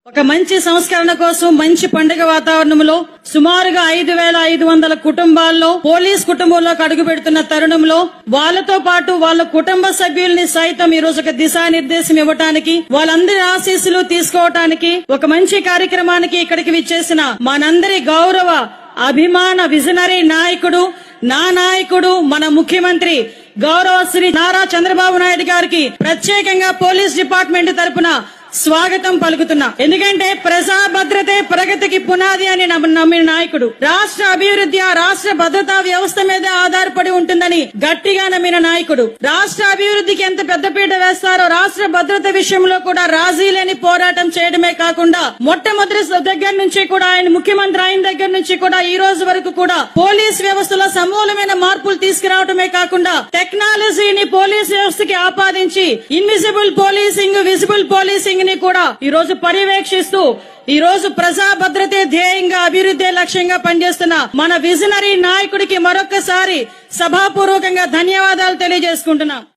ఒక మంచి సంస్కరణ కోసం మంచి పండుగ వాతావరణంలో సుమారుగా 5,500 కుటుంబాల్లో పోలీస్ కుటుంబంలోకి అడుగు పెడుతున్న తరుణంలో వాళ్ళతో పాటు వాళ్ళ కుటుంబ సభ్యుల్ని సైతం ఈ రోజు ఒక దిశానిర్దేశం ఇవ్వటానికి వాళ్ళందరి ఆశీస్సులు తీసుకోవటానికి ఒక మంచి కార్యక్రమానికి ఇక్కడికి విచ్చేసిన మనందరి గౌరవ అభిమాన విజనరీ నాయకుడు నా నాయకుడు మన ముఖ్యమంత్రి గౌరవ శ్రీ నారా చంద్రబాబు నాయుడు గారికి ప్రత్యేకంగా పోలీస్ డిపార్ట్మెంట్ తరపున స్వాగతం పలుకుతున్నా. ఎందుకంటే ప్రజా భద్రతే ప్రగతికి పునాది అని నమ్మిన నాయకుడు, రాష్ట్ర అభివృద్ధి ఆ రాష్ట్ర భద్రతా వ్యవస్థ మీద ఆధారపడి ఉంటుందని గట్టిగా నమ్మిన నాయకుడు, రాష్ట్ర అభివృద్ధికి ఎంత పెద్దపీట వేస్తారో రాష్ట్ర భద్రత విషయంలో కూడా రాజీ లేని పోరాటం చేయడమే కాకుండా మొట్టమొదటి దగ్గర నుంచి కూడా ఆయన ముఖ్యమంత్రి అయిన దగ్గర నుంచి కూడా ఈ రోజు వరకు కూడా పోలీస్ వ్యవస్థలో సమూలమైన మార్పులు తీసుకురావడమే కాకుండా టెక్నాలజీని పోలీస్ వ్యవస్థకి ఆపాదించి ఇన్విజిబుల్ పోలీసింగ్, విజిబుల్ పోలీసింగ్ ని కూడా ఈ రోజు పర్యవేక్షిస్తూ ఈ రోజు ప్రజా భద్రతే ధ్యేయంగా అభివృద్ధి లక్ష్యంగా పనిచేస్తున్న మన విజనరీ నాయకుడికి మరొక్కసారి సభాపూర్వకంగా ధన్యవాదాలు తెలియజేసుకుంటున్నాం.